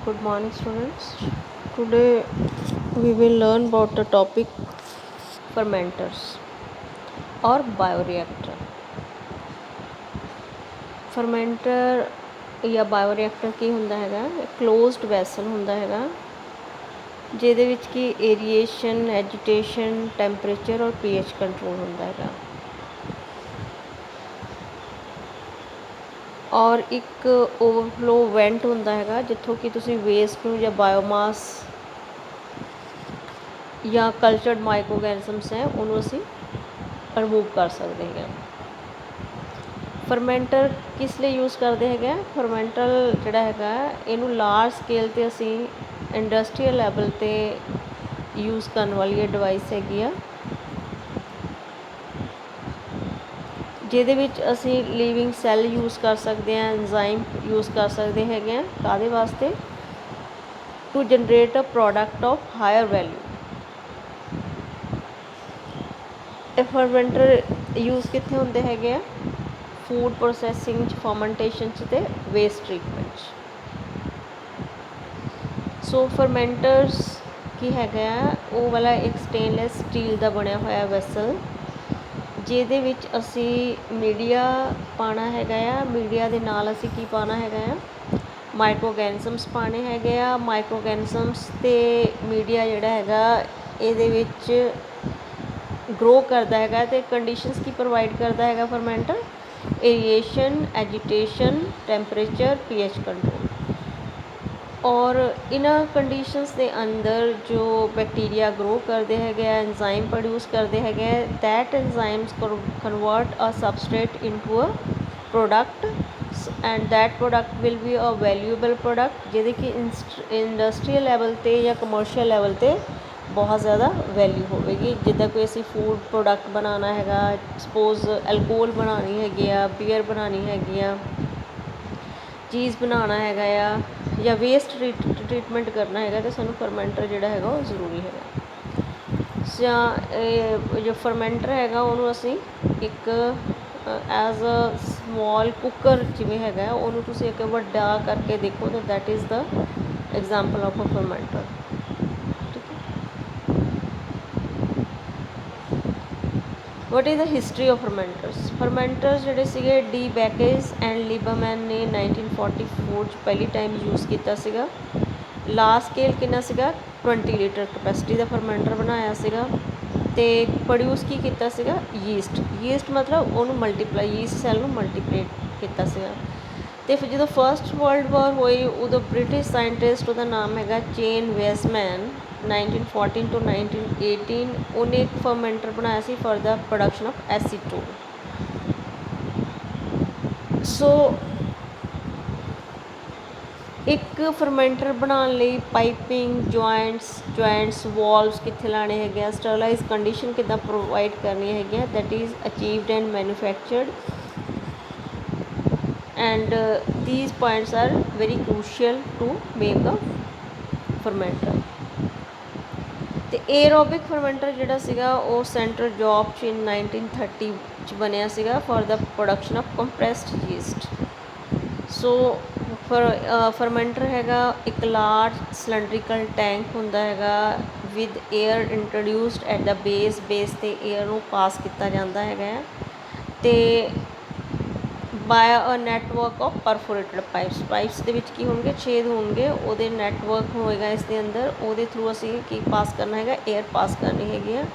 Good morning, students. Today we will learn about the topic fermenters or bioreactor. Fermenter ਜਾਂ ਬਾਇਓਰੀਐਕਟਰ ਕੀ ਹੁੰਦਾ ਹੈਗਾ, closed vessel ਹੁੰਦਾ ਹੈਗਾ ਜਿਹਦੇ ਵਿੱਚ ਕਿ ਏਰੀਏਸ਼ਨ, ਐਜੀਟੇਸ਼ਨ, ਟੈਂਪਰੇਚਰ ਔਰ pH ਕੰਟਰੋਲ ਹੁੰਦਾ ਹੈਗਾ। ਔਰ ਇੱਕ ਓਵਰਫਲੋ ਵੈਂਟ ਹੁੰਦਾ ਹੈਗਾ ਜਿੱਥੋਂ ਕਿ ਤੁਸੀਂ ਵੇਸਟ ਨੂੰ ਜਾਂ ਬਾਇਓਮਾਸ ਜਾਂ ਕਲਚਰਡ ਮਾਈਕਰੋ ਔਰਗੈਨਿਜ਼ਮਸ ਹੈ ਉਹਨੂੰ ਅਸੀਂ ਰਿਮੂਵ ਕਰ ਸਕਦੇ ਹੈਗੇ। ਫਰਮੈਂਟਰ ਕਿਸ ਲਈ ਯੂਜ਼ ਕਰਦੇ ਹੈਗੇ? ਫਰਮੈਂਟਰ ਜਿਹੜਾ ਹੈਗਾ ਇਹਨੂੰ ਲਾਰਜ ਸਕੇਲ 'ਤੇ ਅਸੀਂ ਇੰਡਸਟਰੀਅਲ ਲੈਵਲ 'ਤੇ ਯੂਜ਼ ਕਰਨ ਵਾਲੀ ਇਹ ਡਿਵਾਈਸ ਹੈਗੀ ਆ ਜਿਹਦੇ ਵਿੱਚ ਅਸੀਂ ਲਿਵਿੰਗ ਸੈੱਲ ਯੂਜ਼ ਕਰ ਸਕਦੇ ਹਾਂ, ਐਨਜ਼ਾਈਮ ਯੂਜ਼ ਕਰ ਸਕਦੇ ਹੈਗੇ ਹਾਂ। ਕਾਹਦੇ ਵਾਸਤੇ? To generate a product of higher value. ਇਹ ਫਰਮੈਂਟਰ ਯੂਜ਼ ਕਿੱਥੇ ਹੁੰਦੇ ਹੈਗੇ ਆ? ਫੂਡ ਪ੍ਰੋਸੈਸਿੰਗ 'ਚ, ਫਰਮੈਂਟੇਸ਼ਨ 'ਚ ਅਤੇ ਵੇਸਟ ਟਰੀਟਮੈਂਟ 'ਚ। ਸੋ ਫਰਮੈਂਟਰਸ ਕੀ ਹੈਗਾ ਆ? ਉਹ ਵਾਲਾ ਇੱਕ ਸਟੇਨਲੈਸ ਸਟੀਲ ਦਾ ਬਣਿਆ ਹੋਇਆ ਵੈਸਲ ਜਿਹਦੇ ਵਿੱਚ ਅਸੀਂ ਮੀਡੀਆ ਪਾਉਣਾ ਹੈਗਾ ਆ। ਮੀਡੀਆ ਦੇ ਨਾਲ ਅਸੀਂ ਕੀ ਪਾਉਣਾ ਹੈਗਾ ਆ? ਮਾਈਕਰੋ ਔਰਗੈਨਿਜ਼ਮਸ ਪਾਉਣੇ ਹੈਗੇ ਆ। ਮਾਈਕਰੋ ਔਰਗੈਨਿਜ਼ਮਸ ਅਤੇ ਮੀਡੀਆ ਜਿਹੜਾ ਹੈਗਾ ਇਹਦੇ ਵਿੱਚ ਗਰੋ ਕਰਦਾ ਹੈਗਾ ਅਤੇ ਕੰਡੀਸ਼ਨਸ ਕੀ ਪ੍ਰੋਵਾਈਡ ਕਰਦਾ ਹੈਗਾ ਫਰਮੈਂਟਰ? ਏਰੀਏਸ਼ਨ, ਐਜੀਟੇਸ਼ਨ, ਟੈਂਪਰੇਚਰ, pH ਕੰਟਰੋਲ। ਔਰ ਇਹਨਾਂ ਕੰਡੀਸ਼ਨਸ ਦੇ ਅੰਦਰ ਜੋ ਬੈਕਟੀਰੀਆ ਗਰੋ ਕਰਦੇ ਹੈਗੇ ਆ, ਐਨਜ਼ਾਈਮ ਪ੍ਰੋਡਿਊਸ ਕਰਦੇ ਹੈਗੇ ਆ, that enzymes convert a substrate into a product and that product will be a valuable product ਜਿਹਦੇ ਕਿ ਇੰਡਸਟਰੀਅਲ ਲੈਵਲ 'ਤੇ ਜਾਂ ਕਮਰਸ਼ੀਅਲ ਲੈਵਲ 'ਤੇ ਬਹੁਤ ਜ਼ਿਆਦਾ ਵੈਲਿਊ ਹੋਵੇਗੀ। ਜਿੱਦਾਂ ਕੋਈ ਅਸੀਂ ਫੂਡ ਪ੍ਰੋਡਕਟ ਬਣਾਉਣਾ ਹੈਗਾ, ਸਪੋਜ਼ ਐਲਕੋਹਲ ਬਣਾਉਣੀ ਹੈਗੀ ਆ, ਬੀਅਰ ਬਣਾਉਣੀ ਹੈਗੀ ਆ, ਚੀਜ਼ ਬਣਾਉਣਾ ਹੈਗਾ ਆ ਜਾਂ ਵੇਸਟ ਟਰੀਟਮੈਂਟ ਕਰਨਾ ਹੈਗਾ ਤਾਂ ਸਾਨੂੰ ਫਰਮੈਂਟਰ ਜਿਹੜਾ ਹੈਗਾ ਉਹ ਜ਼ਰੂਰੀ ਹੈਗਾ। ਜਾਂ ਜੋ ਫਰਮੈਂਟਰ ਹੈਗਾ ਉਹਨੂੰ ਅਸੀਂ ਇੱਕ ਐਜ਼ ਅ ਸਮੋਲ ਕੁੱਕਰ ਜਿਵੇਂ ਹੈਗਾ ਉਹਨੂੰ ਤੁਸੀਂ ਇੱਕ ਵੱਡਾ ਕਰਕੇ ਦੇਖੋ ਤਾਂ that is the example of a fermenter. What is the history of fermenters? Fermenters ਜਿਹੜੇ ਸੀਗੇ ਡੀ ਬੈਕੇਜ ਐਂਡ ਲਿਬਰਮੈਨ ਨੇ 1944 'ਚ ਪਹਿਲੀ ਟਾਈਮ ਯੂਜ਼ ਕੀਤਾ ਸੀਗਾ। ਲਾਰਜ ਸਕੇਲ ਕਿੰਨਾ ਸੀਗਾ? 20 ਲੀਟਰ ਕਪੈਸਿਟੀ ਦਾ ਫਰਮੈਂਟਰ ਬਣਾਇਆ ਸੀਗਾ ਅਤੇ ਪ੍ਰੋਡਿਊਸ ਕੀ ਕੀਤਾ ਸੀਗਾ? ਯੀਸਟ ਮਤਲਬ ਉਹਨੂੰ ਮਲਟੀਪਲਾਈ, ਯੀਸਟ ਸੈੱਲ ਨੂੰ ਮਲਟੀਪਲਾਈ ਕੀਤਾ ਸੀਗਾ। ਅਤੇ ਫਿਰ ਜਦੋਂ ਫਸਟ ਵਰਲਡ ਵਾਰ ਹੋਈ ਉਦੋਂ ਬ੍ਰਿਟਿਸ਼ ਸਾਇੰਟਿਸਟ, ਉਹਦਾ ਨਾਮ ਹੈਗਾ ਚੇਨ ਵੇਜ਼ਮੈਨ, 1914 to 1918 ਉਹਨੇ ਇੱਕ ਫਰਮੈਂਟਰ ਬਣਾਇਆ ਸੀ for the production of acetone. So ਇੱਕ ਫਰਮੈਂਟਰ ਬਣਾਉਣ ਲਈ ਪਾਈਪਿੰਗ, ਜੁਆਇੰਟਸ, ਵਾਲਵਸ ਕਿੱਥੇ ਲਾਣੇ ਹੈਗੇ ਆ, ਸਟਰਲਾਈਜ਼ ਕੰਡੀਸ਼ਨ ਕਿੱਦਾਂ ਪ੍ਰੋਵਾਈਡ ਕਰਨੀਆਂ ਹੈਗੀਆਂ, that is achieved and manufactured and these points are very crucial to make a fermenter। ਅਤੇ ਏਅਰੋਬਿਕ ਫਰਮੈਂਟਰ ਜਿਹੜਾ ਸੀਗਾ ਉਹ ਸੈਂਟਰਲ ਜੋਬ 'ਚ 1930 'ਚ ਬਣਿਆ ਸੀਗਾ for the production of compressed yeast. So fermenter ਹੈਗਾ ਇੱਕ ਲਾਰਜ ਸਿਲੰਡਰੀਕਲ ਟੈਂਕ ਹੁੰਦਾ ਹੈਗਾ with air introduced at the base 'ਤੇ ਏਅਰ ਨੂੰ ਪਾਸ ਕੀਤਾ ਜਾਂਦਾ ਹੈਗਾ ਅਤੇ by a network of perforated pipes ਦੇ ਵਿੱਚ ਕੀ ਹੋਣਗੇ? ਛੇਦ ਹੋਣਗੇ, ਉਹਦੇ ਨੈਟਵਰਕ ਹੋਏਗਾ ਇਸ ਦੇ ਅੰਦਰ, ਉਹਦੇ ਥਰੂ ਅਸੀਂ ਕੀ ਪਾਸ ਕਰਨਾ ਹੈਗਾ? ਏਅਰ ਪਾਸ ਕਰਨੀ ਹੈਗੀ ਆ।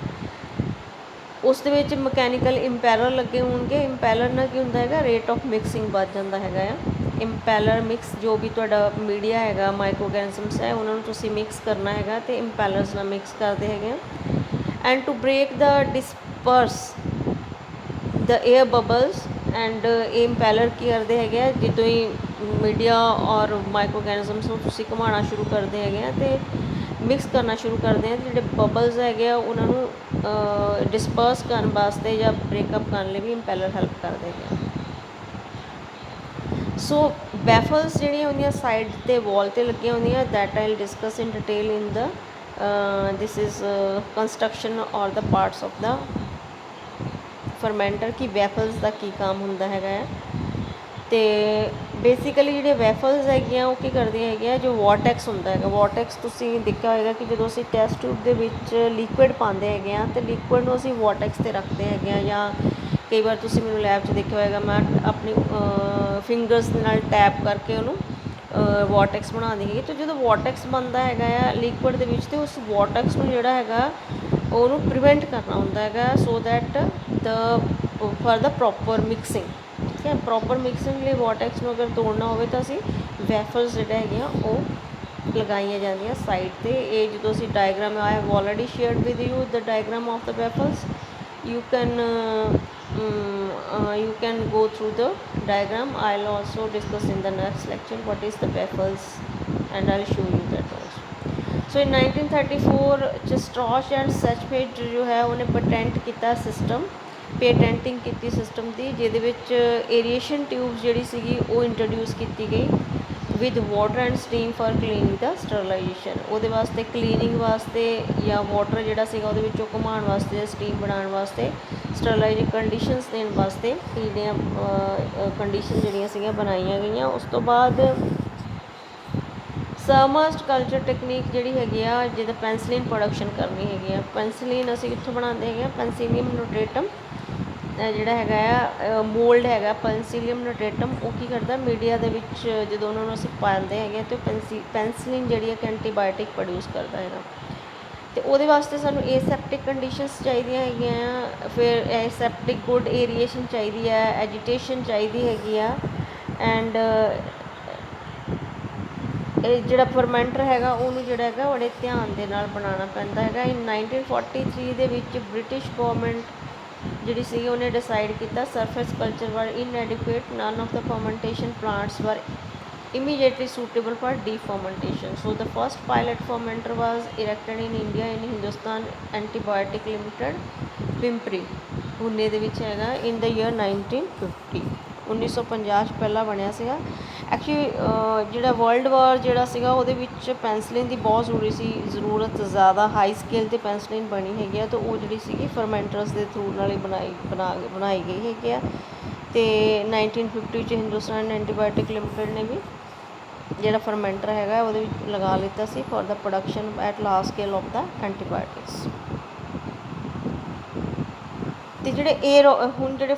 ਉਸ ਦੇ ਵਿੱਚ ਮਕੈਨੀਕਲ ਇੰਪੈਲਰ ਲੱਗੇ ਹੋਣਗੇ। ਇੰਪੈਲਰ ਨਾਲ ਕੀ ਹੁੰਦਾ ਹੈਗਾ? ਰੇਟ ਆਫ ਮਿਕਸਿੰਗ ਵੱਧ ਜਾਂਦਾ ਹੈਗਾ ਆ। ਇੰਪੈਲਰ ਮਿਕਸ ਜੋ ਵੀ ਤੁਹਾਡਾ ਮੀਡੀਆ ਹੈਗਾ, ਮਾਈਕਰੋ ਔਰਗੈਨਿਜ਼ਮਸ ਹੈ, ਉਹਨਾਂ ਨੂੰ ਤੁਸੀਂ ਮਿਕਸ ਕਰਨਾ ਹੈਗਾ ਅਤੇ ਇੰਪੈਲਰਸ ਨਾਲ ਮਿਕਸ ਕਰਦੇ ਹੈਗੇ ਆ। And to break the disperse the air bubbles and ਇਹ ਇੰਪੈਲਰ ਕੀ ਕਰਦੇ ਹੈਗੇ ਆ? ਜਦੋਂ ਹੀ ਮੀਡੀਆ ਔਰ ਮਾਈਕਰੋ ਔਰਗੈਨਿਜ਼ਮਸ ਨੂੰ ਤੁਸੀਂ ਘੁਮਾਉਣਾ ਸ਼ੁਰੂ ਕਰਦੇ ਹੈਗੇ ਆ ਅਤੇ ਮਿਕਸ ਕਰਨਾ ਸ਼ੁਰੂ ਕਰਦੇ ਆ ਅਤੇ ਜਿਹੜੇ ਬਬਲਸ ਹੈਗੇ ਆ ਉਹਨਾਂ ਨੂੰ ਡਿਸਪਰਸ ਕਰਨ ਵਾਸਤੇ ਜਾਂ ਬ੍ਰੇਕਅਪ ਕਰਨ ਲਈ ਵੀ ਇੰਪੈਲਰ ਹੈਲਪ ਕਰਦੇ ਹੈਗੇ ਆ। ਸੋ ਬੈਫਲਸ ਜਿਹੜੀਆਂ ਹੁੰਦੀਆਂ ਸਾਈਡ 'ਤੇ ਵਾਲ 'ਤੇ ਲੱਗੀਆਂ ਹੁੰਦੀਆਂ, that I will discuss in detail in the this is construction ਔਰ ਦ ਪਾਰਟਸ ਆਫ ਦਾ ਫਰਮੈਂਟਰ ਕਿ ਬੈਫਲਸ ਦਾ ਕੀ ਕੰਮ ਹੁੰਦਾ ਹੈਗਾ ਹੈ। ਅਤੇ ਬੇਸਿਕਲੀ ਜਿਹੜੇ ਵੈਫਲਸ ਹੈਗੀਆਂ ਉਹ ਕੀ ਕਰਦੀਆਂ ਹੈਗੀਆਂ, ਜੋ ਵਾਰਟੈਕਸ ਹੁੰਦਾ ਹੈਗਾ, ਵਾਰਟੈਕਸ ਤੁਸੀਂ ਦੇਖਿਆ ਹੋਏਗਾ ਕਿ ਜਦੋਂ ਅਸੀਂ ਟੈਸਟ ਟਿਊਬ ਦੇ ਵਿੱਚ ਲਿਕੁਇਡ ਪਾਉਂਦੇ ਹੈਗੇ ਆ ਅਤੇ ਲਿਕੁਇਡ ਨੂੰ ਅਸੀਂ ਵਾਰਟੈਕਸ 'ਤੇ ਰੱਖਦੇ ਹੈਗੇ ਆ, ਜਾਂ ਕਈ ਵਾਰ ਤੁਸੀਂ ਮੈਨੂੰ ਲੈਬ 'ਚ ਦੇਖਿਆ ਹੋਏਗਾ ਮੈਂ ਆਪਣੀ ਫਿੰਗਰਸ ਦੇ ਨਾਲ ਟੈਪ ਕਰਕੇ ਉਹਨੂੰ ਵਾਰਟੈਕਸ ਬਣਾਉਂਦੀ ਹੈਗੀ। ਅਤੇ ਜਦੋਂ ਵਾਰਟੈਕਸ ਬਣਦਾ ਹੈਗਾ ਆ ਲਿਕੁਇਡ ਦੇ ਵਿੱਚ, ਅਤੇ ਉਸ ਵਾਰਟੈਕਸ ਨੂੰ ਜਿਹੜਾ ਹੈਗਾ ਉਹਨੂੰ ਪ੍ਰੀਵੈਂਟ ਕਰਨਾ ਹੁੰਦਾ ਹੈਗਾ, so that for the proper mixing. ਠੀਕ ਹੈ, ਪ੍ਰੋਪਰ ਮਿਕਸਿੰਗ ਲਈ ਵਾਰਟੈਕਸ ਨੂੰ ਅਗਰ ਤੋੜਨਾ ਹੋਵੇ ਤਾਂ ਅਸੀਂ ਵੈਫਲਸ ਜਿਹੜਾ ਹੈਗੀਆਂ ਉਹ ਲਗਾਈਆਂ ਜਾਂਦੀਆਂ ਸਾਈਡ 'ਤੇ। ਇਹ ਜਦੋਂ ਅਸੀਂ diagram I have already shared with you the diagram of the baffles, you can go through the diagram. I'll also discuss in the next lecture what is the baffles, and I'll show you that also. So in 1934 ਚਸਟਰॉश and ਸੈਚਫੇਟ जो है उन्हें patent किया system, patenting की system की, जिहदे विच एरीएशन tubes जिहड़ी सीगी वो introduce की गई with water and steam for cleaning the sterilization. वो वास्ते क्लीनिंग वास्ते या वाटर जिहड़ा सीगा उहदे विचों घुमाउण वास्ते, स्टीम बनाउण वास्ते, स्टरलाइज कंडीशनस देण वास्ते जिहड़ियां कंडीशन जिहड़ियां सीगियां बनाईयां गईयां। उस तो बाद सबमर्ज्ड कल्चर टेक्नीक जिहड़ी हैगी आ, जिहदा पेंसिलिन प्रोडक्शन करनी हैगी आ। पेंसिलिन असीं कित्थों बनांदे हैगे आ, पेंसिलियम नोटेटम ਜਿਹੜਾ ਹੈਗਾ ਆ ਮੋਲਡ ਹੈਗਾ ਪੈਨਸਿਲੀਅਮ ਨੋਟੇਟਮ, ਉਹ ਕੀ ਕਰਦਾ ਮੀਡੀਆ ਦੇ ਵਿੱਚ ਜਦੋਂ ਉਹਨਾਂ ਨੂੰ ਅਸੀਂ ਪਾਉਂਦੇ ਹੈਗੇ ਅਤੇ ਪੈਨਸਿਲਿਨ ਜਿਹੜੀ ਇੱਕ ਐਂਟੀਬਾਇਓਟਿਕ ਪ੍ਰੋਡਿਊਸ ਕਰਦਾ ਹੈਗਾ। ਅਤੇ ਉਹਦੇ ਵਾਸਤੇ ਸਾਨੂੰ ਏਸੈਪਟਿਕ ਕੰਡੀਸ਼ਨਸ ਚਾਹੀਦੀਆਂ ਹੈਗੀਆਂ ਆ, ਫਿਰ ਏਸੈਪਟਿਕ ਗੁੱਡ ਏਰੀਏਸ਼ਨ ਚਾਹੀਦੀ ਹੈ, ਐਜੀਟੇਸ਼ਨ ਚਾਹੀਦੀ ਹੈਗੀ ਆ, ਐਂਡ ਇਹ ਜਿਹੜਾ ਫਰਮੈਂਟਰ ਹੈਗਾ ਉਹਨੂੰ ਜਿਹੜਾ ਹੈਗਾ ਬੜੇ ਧਿਆਨ ਦੇ ਨਾਲ ਬਣਾਉਣਾ ਪੈਂਦਾ ਹੈਗਾ। ਇਨ 1943 ਦੇ ਵਿੱਚ ਬ੍ਰਿਟਿਸ਼ ਗੌਰਮੈਂਟ ਜਿਹੜੀ ਸੀ ਉਹਨੇ ਡਿਸਾਈਡ ਕੀਤਾ surface culture were inadequate, none of the fermentation plants were immediately suitable for defermentation. So the first pilot fermenter was erected in India in Hindustan Antibiotic Limited, Pimpri, Pune ਦੇ ਵਿੱਚ ਹੈਗਾ in the year 1950, 1950 'ਚ ਪਹਿਲਾਂ ਬਣਿਆ ਸੀਗਾ। Actually ਜਿਹੜਾ world war ਜਿਹੜਾ ਸੀਗਾ ਉਹਦੇ ਵਿੱਚ ਪੈਨਸਲਿਨ ਦੀ ਬਹੁਤ ਜ਼ਰੂਰਤ ਜ਼ਿਆਦਾ ਹਾਈ ਸਕੇਲ 'ਤੇ ਪੈਨਸਲਿਨ ਬਣੀ ਹੈਗੀ ਆ, ਤਾਂ ਉਹ ਜਿਹੜੀ ਸੀਗੀ ਫਰਮੈਂਟਰਸ ਦੇ ਥਰੂ ਨਾਲ ਹੀ ਬਣਾਈ ਗਈ ਹੈਗੀ ਆ। ਅਤੇ 1950 'ਚ ਹਿੰਦੁਸਤਾਨ ਐਂਟੀਬਾਇਓਟਿਕ ਲਿਮਟਿਡ ਨੇ ਵੀ ਜਿਹੜਾ ਫਰਮੈਂਟਰ ਹੈਗਾ ਉਹਦੇ ਵਿੱਚ ਲਗਾ ਲਿੱਤਾ ਸੀ for the production at large scale of the antibiotics. ਅਤੇ ਜਿਹੜੇ ਹੁਣ ਜਿਹੜੇ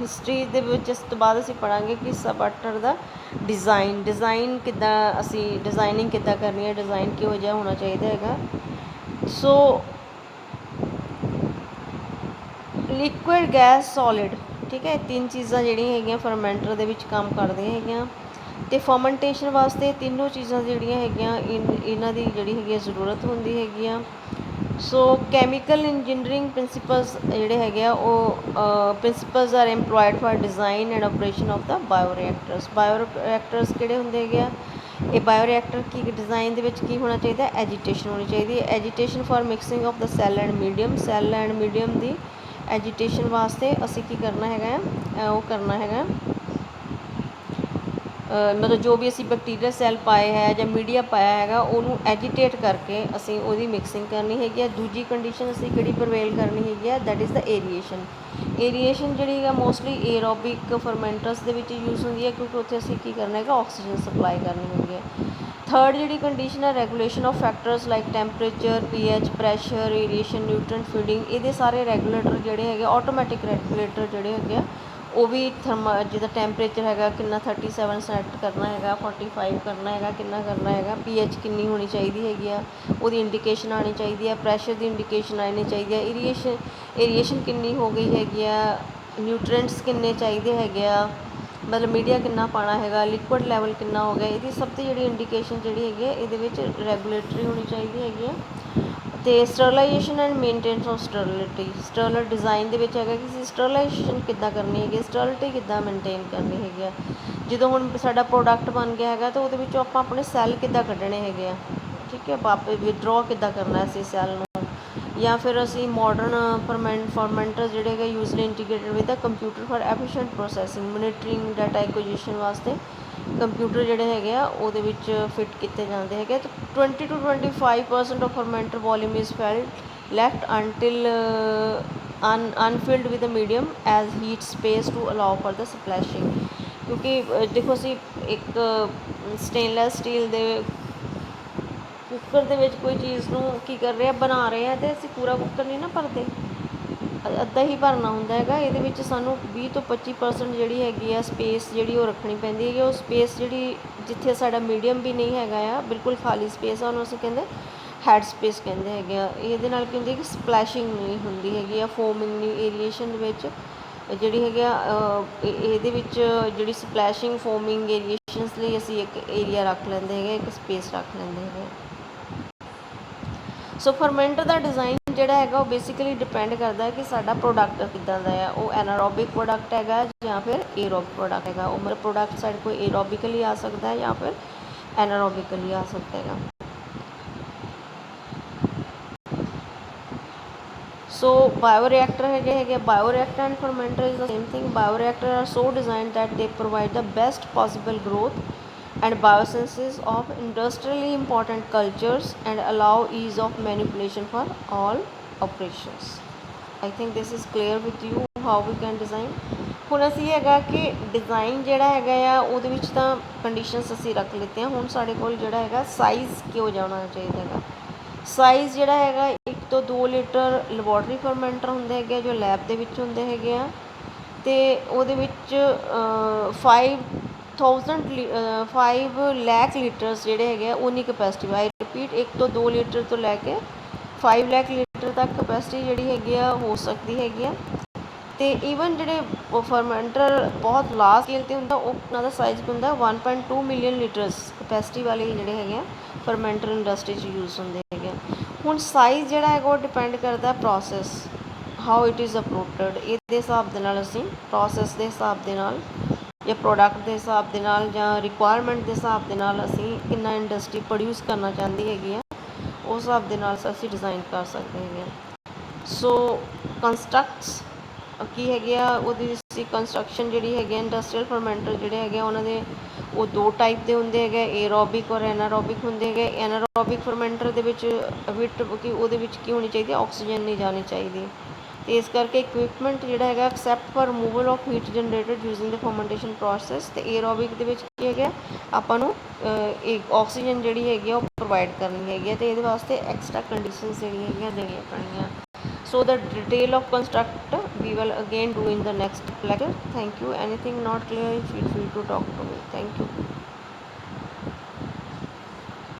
ਹਿਸਟਰੀ ਦੇ ਵਿੱਚ ਇਸ ਤੋਂ ਬਾਅਦ ਅਸੀਂ ਪੜ੍ਹਾਂਗੇ ਕਿ ਸਬਟਰ ਦਾ ਡਿਜ਼ਾਈਨ ਕਿੱਦਾਂ ਅਸੀਂ ਡਿਜ਼ਾਈਨਿੰਗ ਕਿੱਦਾਂ ਕਰਨੀ ਹੈ, ਡਿਜ਼ਾਈਨ ਕਿਹੋ ਜਿਹਾ ਹੋਣਾ ਚਾਹੀਦਾ ਹੈਗਾ। ਸੋ ਲਿਕੁਇਡ ਗੈਸ ਸੋਲਿਡ, ਠੀਕ ਹੈ, ਤਿੰਨ ਚੀਜ਼ਾਂ ਜਿਹੜੀਆਂ ਹੈਗੀਆਂ ਫਰਮੈਂਟਰ ਦੇ ਵਿੱਚ ਕੰਮ ਕਰਦੀਆਂ ਹੈਗੀਆਂ। ਅਤੇ ਫਰਮੈਂਟੇਸ਼ਨ ਵਾਸਤੇ ਤਿੰਨੋਂ ਚੀਜ਼ਾਂ ਜਿਹੜੀਆਂ ਹੈਗੀਆਂ ਇਹਨਾਂ ਦੀ ਜਿਹੜੀ ਹੈਗੀ ਜ਼ਰੂਰਤ ਹੁੰਦੀ ਹੈਗੀ ਆ। ਸੋ ਕੈਮੀਕਲ ਇੰਜੀਨੀਅਰਿੰਗ ਪ੍ਰਿੰਸੀਪਲਸ ਜਿਹੜੇ ਹੈਗੇ ਆ ਉਹ principles are employed for design and operation of the bioreactors. Bioreactors ਕਿਹੜੇ ਹੁੰਦੇ ਹੈਗੇ ਆ, ਇਹ ਬਾਇਓ ਰਿਐਕਟਰ ਕੀ ਡਿਜ਼ਾਈਨ ਦੇ ਵਿੱਚ ਕੀ ਹੋਣਾ ਚਾਹੀਦਾ, ਐਜੀਟੇਸ਼ਨ ਹੋਣੀ ਚਾਹੀਦੀ ਹੈ। Agitation for mixing of the cell and medium, cell and medium the agitation ਵਾਸਤੇ ਅਸੀਂ ਕੀ ਕਰਨਾ ਹੈਗਾ, ਉਹ ਕਰਨਾ ਹੈਗਾ ਮਤਲਬ ਜੋ ਵੀ ਅਸੀਂ ਬੈਕਟੀਰੀਆ ਸੈੱਲ ਪਾਏ ਹੈ ਜਾਂ ਮੀਡੀਆ ਪਾਇਆ ਹੈਗਾ ਉਹਨੂੰ ਐਜੀਟੇਟ ਕਰਕੇ ਅਸੀਂ ਉਹਦੀ ਮਿਕਸਿੰਗ ਕਰਨੀ ਹੈਗੀ ਆ। ਦੂਜੀ ਕੰਡੀਸ਼ਨ ਅਸੀਂ ਕਿਹੜੀ ਪ੍ਰਵੇਲ ਕਰਨੀ ਹੈਗੀ ਆ, ਦੈਟ ਇਜ਼ ਦਾ ਏਰੀਏਸ਼ਨ। ਏਰੀਏਸ਼ਨ ਜਿਹੜੀ ਹੈਗਾ ਮੋਸਟਲੀ ਏਰੋਬਿਕ ਫਰਮੈਂਟਰਸ ਦੇ ਵਿੱਚ ਯੂਜ਼ ਹੁੰਦੀ ਹੈ, ਕਿਉਂਕਿ ਉੱਥੇ ਅਸੀਂ ਕੀ ਕਰਨਾ ਹੈਗਾ ਆਕਸੀਜਨ ਸਪਲਾਈ ਕਰਨੀ ਹੁੰਦੀ ਹੈ। ਥਰਡ ਜਿਹੜੀ ਕੰਡੀਸ਼ਨ ਹੈ regulation of factors like temperature, pH, pressure, aeration, nutrient feeding, ਇਹਦੇ ਸਾਰੇ ਰੈਗੂਲੇਟਰ ਜਿਹੜੇ ਹੈਗੇ ਆਟੋਮੈਟਿਕ ਰੈਗੂਲੇਟਰ ਜਿਹੜੇ ਹੈਗੇ ਆ ਉਹ ਵੀ ਜਿਹਦਾ ਟੈਂਪਰੇਚਰ ਹੈਗਾ ਕਿੰਨਾ 37 ਸੈੱਟ ਕਰਨਾ ਹੈਗਾ, 45 ਕਰਨਾ ਹੈਗਾ, ਕਿੰਨਾ ਕਰਨਾ ਹੈਗਾ, pH ਕਿੰਨੀ ਹੋਣੀ ਚਾਹੀਦੀ ਹੈਗੀ ਆ ਉਹਦੀ ਇੰਡੀਕੇਸ਼ਨ ਆਉਣੀ ਚਾਹੀਦੀ ਹੈ, ਪ੍ਰੈਸ਼ਰ ਦੀ ਇੰਡੀਕੇਸ਼ਨ ਆਉਣੀ ਚਾਹੀਦੀ ਹੈ, ਏਰੀਏਸ਼ਨ ਕਿੰਨੀ ਹੋ ਗਈ ਹੈਗੀ ਆ, ਨਿਊਟ੍ਰੈਂਟਸ ਕਿੰਨੇ ਚਾਹੀਦੇ ਹੈਗੇ ਆ, ਮਤਲਬ ਮੀਡੀਆ ਕਿੰਨਾ ਪਾਉਣਾ ਹੈਗਾ, ਲਿਕੁਇਡ ਲੈਵਲ ਕਿੰਨਾ ਹੋ ਗਿਆ, ਇਹਦੀ ਸਭ ਤੋਂ ਜਿਹੜੀ ਇੰਡੀਕੇਸ਼ਨ ਜਿਹੜੀ ਹੈਗੀ ਆ ਇਹਦੇ ਵਿੱਚ ਰੈਗੂਲੇਟਰੀ ਹੋਣੀ ਚਾਹੀਦੀ ਹੈਗੀ ਆ। ਅਤੇ sterilisation and maintenance of ਸਟਰਲਿਟੀ, stroller design ਦੇ ਵਿੱਚ ਹੈਗਾ ਕਿ ਅਸੀਂ ਸਟਰਲਾਈਜੇਸ਼ਨ ਕਿੱਦਾਂ ਕਰਨੀ ਹੈਗੀ, ਸਟਰਲਿਟੀ ਕਿੱਦਾਂ ਮੇਨਟੇਨ ਕਰਨੀ ਹੈਗੀ ਆ। ਜਦੋਂ ਹੁਣ ਸਾਡਾ ਪ੍ਰੋਡਕਟ ਬਣ ਗਿਆ ਹੈਗਾ ਤਾਂ ਉਹਦੇ ਵਿੱਚੋਂ ਆਪਾਂ ਆਪਣੇ ਸੈੱਲ ਕਿੱਦਾਂ ਕੱਢਣੇ ਹੈਗੇ ਆ, ਠੀਕ ਹੈ, ਵਾਪਸ ਵਿਦਡਰੋ ਕਿੱਦਾਂ ਕਰਨਾ ਅਸੀਂ ਸੈੱਲ ਨੂੰ, ਜਾਂ ਫਿਰ ਅਸੀਂ ਮਾਡਰਨ ਫਰਮੈਂਟਰ ਜਿਹੜੇ ਹੈਗੇ usually integrated with the computer for efficient processing, monitoring, data acquisition ਵਾਸਤੇ ਕੰਪਿਊਟਰ ਜਿਹੜੇ ਹੈਗੇ ਆ ਉਹਦੇ ਵਿੱਚ ਫਿੱਟ ਕੀਤੇ ਜਾਂਦੇ ਹੈਗੇ। ਅਤੇ 20 to 25% of fermenter volume is left until unfilled with the medium as heat space to allow for the splashing। ਕਿਉਂਕਿ ਦੇਖੋ ਅਸੀਂ ਇੱਕ ਸਟੇਨਲੈਸ ਸਟੀਲ ਦੇ ਕੁੱਕਰ ਦੇ ਵਿੱਚ ਕੋਈ ਚੀਜ਼ ਨੂੰ ਕੀ ਕਰ ਰਹੇ ਆ, ਬਣਾ ਰਹੇ ਆ, ਅਤੇ ਅਸੀਂ ਪੂਰਾ ਕੁੱਕਰ ਨਹੀਂ ਨਾ ਭਰਦੇ, ਅੱਧਾ ਹੀ ਭਰਨਾ ਹੁੰਦਾ ਹੈਗਾ। ਇਹਦੇ ਵਿੱਚ ਸਾਨੂੰ 20 ਤੋਂ 25% ਜਿਹੜੀ ਹੈਗੀ ਆ ਸਪੇਸ ਜਿਹੜੀ ਉਹ ਰੱਖਣੀ ਪੈਂਦੀ ਹੈਗੀ। ਉਹ ਸਪੇਸ ਜਿਹੜੀ ਜਿੱਥੇ ਸਾਡਾ ਮੀਡੀਅਮ ਵੀ ਨਹੀਂ ਹੈਗਾ ਆ, ਬਿਲਕੁਲ ਖਾਲੀ ਸਪੇਸ ਆ, ਉਹਨੂੰ ਅਸੀਂ ਕਹਿੰਦੇ ਹੈਡ ਸਪੇਸ ਕਹਿੰਦੇ ਹੈਗੇ ਆ। ਇਹਦੇ ਨਾਲ ਕੀ ਹੁੰਦੀ ਹੈ ਕਿ ਸਪਲੈਸ਼ਿੰਗ ਨਹੀਂ ਹੁੰਦੀ ਹੈਗੀ ਆ, ਫੋਮਿੰਗ ਨਹੀਂ, ਏਰੀਏਸ਼ਨ ਦੇ ਵਿੱਚ ਜਿਹੜੀ ਹੈਗੀ ਆ ਇਹਦੇ ਵਿੱਚ ਜਿਹੜੀ ਸਪਲੈਸ਼ਿੰਗ ਫੋਮਿੰਗ ਏਰੀਏਸ਼ਨਸ ਲਈ ਅਸੀਂ ਇੱਕ ਏਰੀਆ ਰੱਖ ਲੈਂਦੇ ਹੈਗੇ, ਇੱਕ ਸਪੇਸ ਰੱਖ ਲੈਂਦੇ ਹੈਗੇ। ਸੋ ਫਰਮੈਂਟਰ ਦਾ ਡਿਜ਼ਾਈਨ ਜਿਹੜਾ ਹੈਗਾ ਉਹ ਬੇਸਿਕਲੀ ਡਿਪੈਂਡ ਕਰਦਾ ਹੈ ਕਿ ਸਾਡਾ ਪ੍ਰੋਡਕਟ ਕਿੱਦਾਂ ਦਾ ਆ, ਉਹ ਐਨਾਰੋਬਿਕ ਪ੍ਰੋਡਕਟ ਹੈਗਾ ਜਾਂ ਫਿਰ ਏਰੋਬਿਕ ਪ੍ਰੋਡਕਟ ਹੈਗਾ। ਉਹ ਮਤਲਬ ਪ੍ਰੋਡਕਟ ਸਾਡੇ ਕੋਲ ਏਰੋਬਿਕਲੀ ਆ ਸਕਦਾ ਹੈ ਜਾਂ ਫਿਰ ਐਨਾਰੋਬਿਕਲੀ ਆ ਸਕਦਾ ਹੈਗਾ। So bioreactor ਹੈਗੇ bioreactor and fermenter is the same thing. Bioreactor are so designed that they provide the best possible growth and biosynthesis of industrially important cultures and allow ease of manipulation for all operations. I think this is clear with you how we can design. ਹੁਣ ਅਸੀਂ ਹੈਗਾ ਕਿ design ਜਿਹੜਾ ਹੈਗਾ ਆ ਉਹਦੇ ਵਿੱਚ ਤਾਂ ਕੰਡੀਸ਼ਨਸ ਅਸੀਂ ਰੱਖ ਲਿੱਤੀਆਂ। ਹੁਣ ਸਾਡੇ ਕੋਲ ਜਿਹੜਾ ਹੈਗਾ ਸਾਈਜ਼ ਕਿਹੋ ਜਿਹਾ ਹੋਣਾ ਚਾਹੀਦਾ ਹੈਗਾ। ਸਾਈਜ਼ ਜਿਹੜਾ ਹੈਗਾ 1 ਤੋਂ 2 ਲੀਟਰ ਲੈਬੋਰਟਰੀ ਫਰਮੈਂਟਰ ਹੁੰਦੇ ਹੈਗੇ ਜੋ ਲੈਬ ਦੇ ਵਿੱਚ ਹੁੰਦੇ ਹੈਗੇ ਆ, ਅਤੇ ਉਹਦੇ ਵਿੱਚ 5 ਲੱਖ ਲੀਟਰਸ ਜਿਹੜੇ ਹੈਗੇ ਆ ਉਨੀ ਕਪੈਸਿਟੀ। ਆਈ ਰਿਪੀਟ 1 ਤੋਂ 2 ਲੀਟਰ ਤੋਂ ਲੈ ਕੇ 5 ਲੱਖ ਲੀਟਰ ਤੱਕ ਕਪੈਸਿਟੀ ਜਿਹੜੀ ਹੈਗੀ ਆ ਹੋ ਸਕਦੀ ਹੈਗੀ ਆ। ਅਤੇ ਈਵਨ ਜਿਹੜੇ ਫਰਮੈਂਟਰ ਬਹੁਤ ਲਾਰਜ ਸਕੇਲ 'ਤੇ ਹੁੰਦਾ, ਉਹਨਾਂ ਦਾ ਸਾਈਜ਼ ਹੁੰਦਾ 1.2 ਮਿਲੀਅਨ ਲੀਟਰਸ ਕਪੈਸਿਟੀ ਵਾਲੇ ਜਿਹੜੇ ਹੈਗੇ ਆ ਫਰਮੈਂਟਰ ਇੰਡਸਟਰੀ 'ਚ ਯੂਜ਼ ਹੁੰਦੇ ਹੈਗੇ ਆ। ਹੁਣ ਸਾਈਜ਼ ਜਿਹੜਾ ਹੈਗਾ ਉਹ ਡਿਪੈਂਡ ਕਰਦਾ process, how it is approved. ਇਹਦੇ ਹਿਸਾਬ ਦੇ ਨਾਲ ਅਸੀਂ ਪ੍ਰੋਸੈਸ ਦੇ ਹਿਸਾਬ ਦੇ ਨਾਲ ਜਾਂ ਪ੍ਰੋਡਕਟ ਦੇ ਹਿਸਾਬ ਦੇ ਨਾਲ ਜਾਂ ਰਿਕੁਆਇਰਮੈਂਟ ਦੇ ਹਿਸਾਬ ਦੇ ਨਾਲ ਅਸੀਂ ਕਿੰਨਾ ਇੰਡਸਟਰੀ ਪ੍ਰੋਡਿਊਸ ਕਰਨਾ ਚਾਹੁੰਦੀ ਹੈਗੀ ਆ, ਉਸ ਹਿਸਾਬ ਦੇ ਨਾਲ ਅਸੀਂ ਡਿਜ਼ਾਈਨ ਕਰ ਸਕਦੇ ਹੈਗੇ ਆ। ਸੋ ਕੰਸਟਰਕਟਸ ਕੀ ਹੈਗੇ ਆ, ਉਹਦੀ ਅਸੀਂ ਕੰਸਟਰਕਸ਼ਨ ਜਿਹੜੀ ਹੈਗੀ ਇੰਡਸਟਰੀਅਲ ਫਰਮੈਂਟਰ ਜਿਹੜੇ ਹੈਗੇ ਆ ਉਹਨਾਂ ਦੇ ਉਹ 2 ਟਾਈਪ ਦੇ ਹੁੰਦੇ ਹੈਗੇ, ਏਰੋਬਿਕ ਔਰ ਐਨਾਰੋਬਿਕ ਹੁੰਦੇ ਹੈਗੇ। ਐਨਾਰੋਬਿਕ ਫਰਮੈਂਟਰ ਦੇ ਵਿੱਚ ਵਿਟ ਕਿ ਉਹਦੇ ਵਿੱਚ ਕੀ ਹੋਣੀ ਚਾਹੀਦੀ, ਆਕਸੀਜਨ ਨਹੀਂ ਜਾਣੀ ਚਾਹੀਦੀ, ਅਤੇ ਇਸ ਕਰਕੇ ਇਕਵਿਪਮੈਂਟ ਜਿਹੜਾ ਹੈਗਾ accept for removal of heat generated using the fermentation process. ਅਤੇ ਏਰੋਬਿਕ ਦੇ ਵਿੱਚ ਕੀ ਹੈਗਾ ਆਪਾਂ ਨੂੰ ਆਕਸੀਜਨ ਜਿਹੜੀ ਹੈਗੀ ਆ ਉਹ ਪ੍ਰੋਵਾਈਡ ਕਰਨੀ ਹੈਗੀ ਹੈ, ਅਤੇ ਇਹਦੇ ਵਾਸਤੇ ਐਕਸਟਰਾ ਕੰਡੀਸ਼ਨਸ ਜਿਹੜੀਆਂ ਹੈਗੀਆਂ ਦੇਣੀਆਂ ਪੈਣੀਆਂ। So the detail of construct we will again do in the next lecture. Thank you. Anything not clear, feel free to talk to me. Thank you.